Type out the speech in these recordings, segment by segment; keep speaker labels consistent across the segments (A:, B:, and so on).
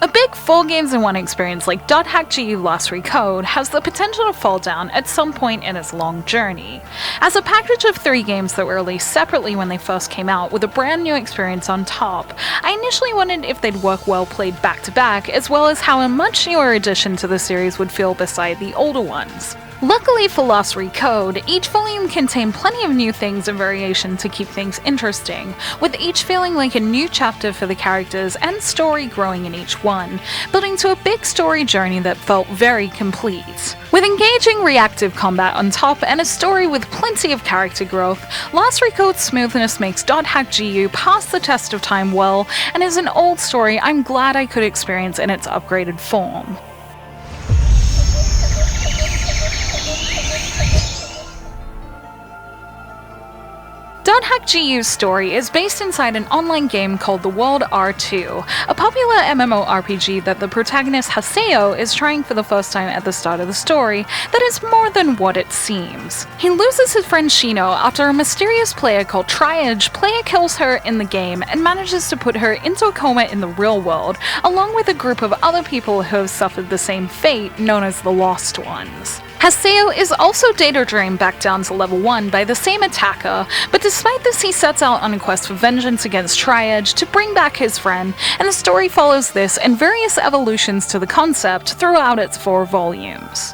A: A big 4 games in 1 experience like .hack.GU Lost Recode has the potential to fall down at some point in its long journey. As a package of 3 games that were released separately when they first came out with a brand new experience on top, I initially wondered if they'd work well played back to back, as well as how a much newer addition to the series would feel beside the older ones. Luckily for Lost Recode, each volume contained plenty of new things and variation to keep things interesting, with each feeling like a new chapter for the characters and story growing in each one, building to a big story journey that felt very complete. With engaging reactive combat on top and a story with plenty of character growth, Lost Recode's smoothness makes .hack.GU pass the test of time well, and is an old story I'm glad I could experience in its upgraded form. .hack.GU's story is based inside an online game called The World R2, a popular MMORPG that the protagonist Haseo is trying for the first time at the start of the story that is more than what it seems. He loses his friend Shino after a mysterious player called Triage kills her in the game and manages to put her into a coma in the real world, along with a group of other people who have suffered the same fate, known as the Lost Ones. Haseo is also data drained back down to level 1 by the same attacker, but despite this he sets out on a quest for vengeance against Triage to bring back his friend, and the story follows this and various evolutions to the concept throughout its 4 volumes.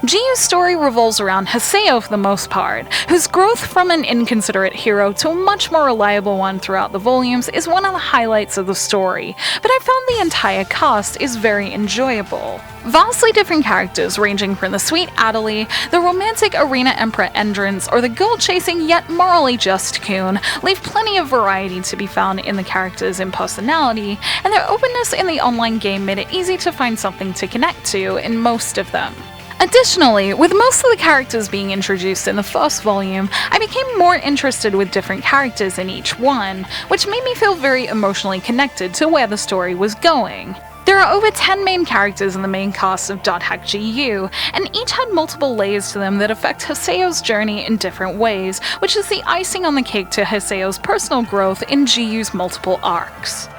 A: GU's story revolves around Haseo for the most part, whose growth from an inconsiderate hero to a much more reliable one throughout the volumes is one of the highlights of the story, but I found the entire cast is very enjoyable. Vastly different characters ranging from the sweet Adelie, the romantic arena emperor Endrance, or the girl-chasing yet morally just Kun leave plenty of variety to be found in the characters and personality, and their openness in the online game made it easy to find something to connect to in most of them. Additionally, with most of the characters being introduced in the first volume, I became more interested with different characters in each one, which made me feel very emotionally connected to where the story was going. There are over 10 main characters in the main cast of .hack.GU, and each had multiple layers to them that affect Haseo's journey in different ways, which is the icing on the cake to Haseo's personal growth in GU's multiple arcs.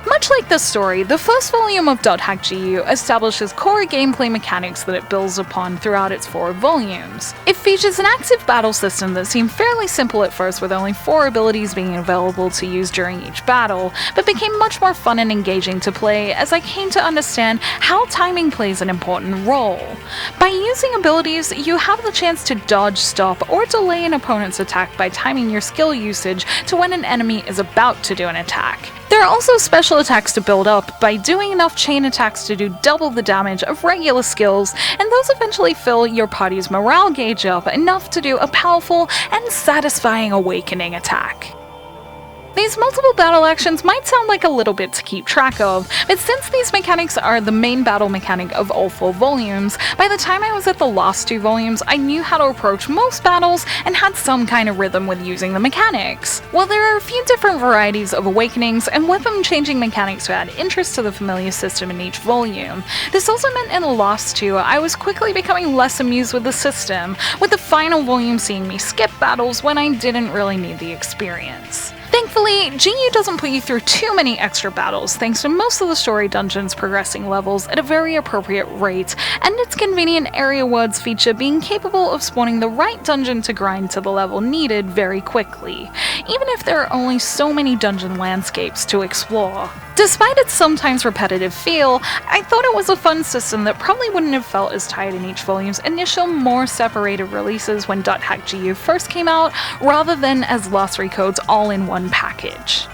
A: Much like this story, the first volume of .hack.GU establishes core gameplay mechanics that it builds upon throughout its 4 volumes. It features an active battle system that seemed fairly simple at first with only 4 abilities being available to use during each battle, but became much more fun and engaging to play as I came to understand how timing plays an important role. By using abilities, you have the chance to dodge, stop, or delay an opponent's attack by timing your skill usage to when an enemy is about to do an attack. There are also special attacks to build up by doing enough chain attacks to do double the damage of regular skills, and those eventually fill your party's morale gauge up enough to do a powerful and satisfying awakening attack. These multiple battle actions might sound like a little bit to keep track of, but since these mechanics are the main battle mechanic of all 4 volumes, by the time I was at the last 2 volumes I knew how to approach most battles and had some kind of rhythm with using the mechanics. While there are a few different varieties of awakenings and weapon changing mechanics to add interest to the familiar system in each volume, this also meant in the last 2 I was quickly becoming less amused with the system, with the final volume seeing me skip battles when I didn't really need the experience. Thankfully, GU doesn't put you through too many extra battles thanks to most of the story dungeons progressing levels at a very appropriate rate, and its convenient area words feature being capable of spawning the right dungeon to grind to the level needed very quickly, even if there are only so many dungeon landscapes to explore. Despite its sometimes repetitive feel, I thought it was a fun system that probably wouldn't have felt as tight in each volume's initial, more separated releases when .hack.GU first came out, rather than as Lost Recode's all-in-one package.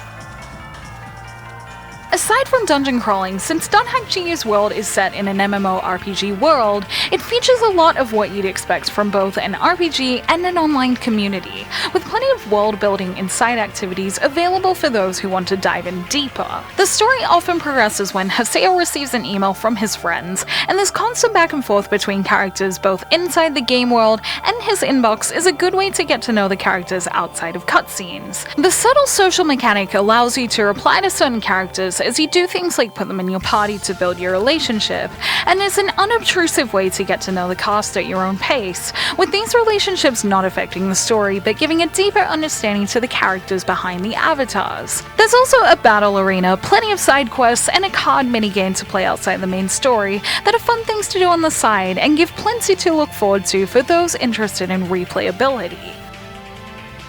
A: Aside from dungeon crawling, since .hack.GU's world is set in an MMORPG world, it features a lot of what you'd expect from both an RPG and an online community, with plenty of world-building and side activities available for those who want to dive in deeper. The story often progresses when Haseo receives an email from his friends, and this constant back and forth between characters both inside the game world and his inbox is a good way to get to know the characters outside of cutscenes. The subtle social mechanic allows you to reply to certain characters as you do things like put them in your party to build your relationship, and is an unobtrusive way to get to know the cast at your own pace, with these relationships not affecting the story but giving a deeper understanding to the characters behind the avatars. There's also a battle arena, plenty of side quests, and a card minigame to play outside the main story that are fun things to do on the side and give plenty to look forward to for those interested in replayability.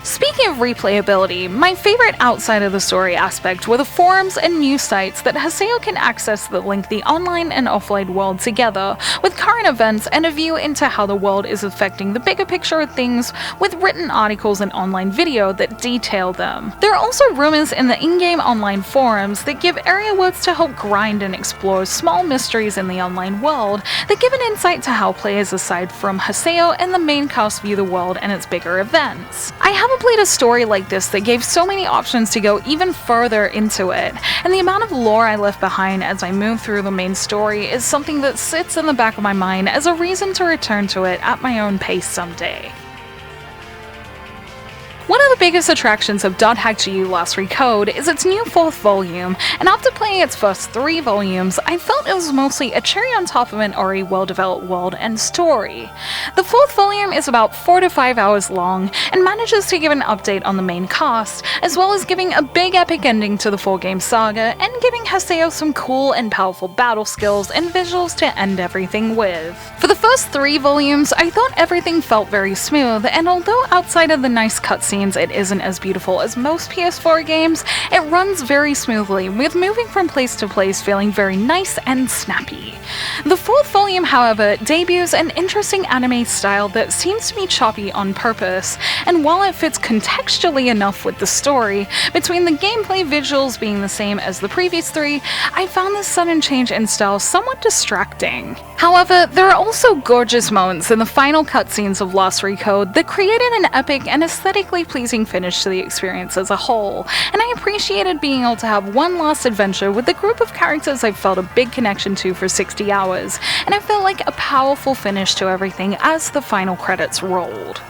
A: Speaking of replayability, my favorite outside of the story aspect were the forums and news sites that Haseo can access that link the online and offline world together, with current events and a view into how the world is affecting the bigger picture of things, with written articles and online video that detail them. There are also rumors in the in-game online forums that give area words to help grind and explore small mysteries in the online world that give an insight to how players aside from Haseo and the main cast view the world and its bigger events. I haven't played a story like this that gave so many options to go even further into it, and the amount of lore I left behind as I move through the main story is something that sits in the back of my mind as a reason to return to it at my own pace someday. One of the biggest attractions of .hack.GU Last Recode is its new 4th volume, and after playing its first 3 volumes, I felt it was mostly a cherry on top of an already well-developed world and story. The 4th volume is about 4 to 5 hours long, and manages to give an update on the main cast, as well as giving a big epic ending to the 4-game saga, and giving Haseo some cool and powerful battle skills and visuals to end everything with. For the first 3 volumes, I thought everything felt very smooth, and although outside of the nice cutscenes it isn't as beautiful as most PS4 games, it runs very smoothly, with moving from place to place feeling very nice and snappy. The 4th volume, however, debuts an interesting anime style that seems to be choppy on purpose, and while it fits contextually enough with the story, between the gameplay visuals being the same as the previous 3, I found this sudden change in style somewhat distracting. However, there are also gorgeous moments in the final cutscenes of Lost Recode that created an epic and aesthetically pleasing finish to the experience as a whole, and I appreciated being able to have one last adventure with the group of characters I've felt a big connection to for 60 hours, and I felt like a powerful finish to everything as the final credits rolled.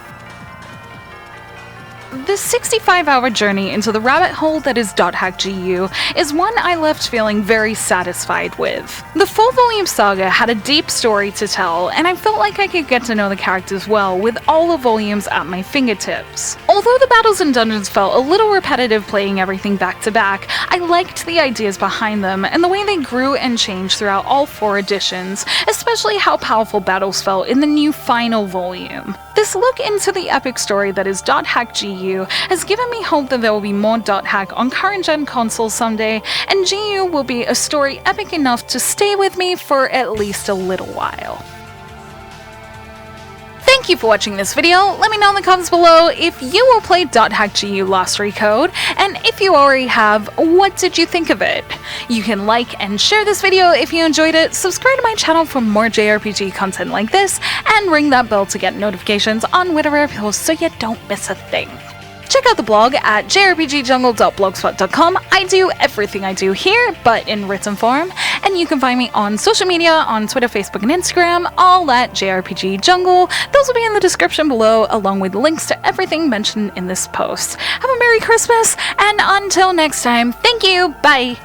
A: This 65-hour journey into the rabbit hole that is .hack.GU is one I left feeling very satisfied with. The 4-volume saga had a deep story to tell, and I felt like I could get to know the characters well with all the volumes at my fingertips. Although the battles and dungeons felt a little repetitive playing everything back to back, I liked the ideas behind them and the way they grew and changed throughout all 4 editions, especially how powerful battles felt in the new final volume. This look into the epic story that is .hack.GU has given me hope that there will be more .hack on current-gen consoles someday, and GU will be a story epic enough to stay with me for at least a little while. Thank you for watching this video. Let me know in the comments below if you will play .hack.GU Last Recode, and if you already have, what did you think of it? You can like and share this video if you enjoyed it, subscribe to my channel for more JRPG content like this, and ring that bell to get notifications on whenever I post so you don't miss a thing. Check out the blog at jrpgjungle.blogspot.com. I do everything I do here, but in written form, and you can find me on social media on Twitter, Facebook, and Instagram, all at jrpgjungle. Those will be in the description below, along with links to everything mentioned in this post. Have a Merry Christmas, and until next time, thank you, bye!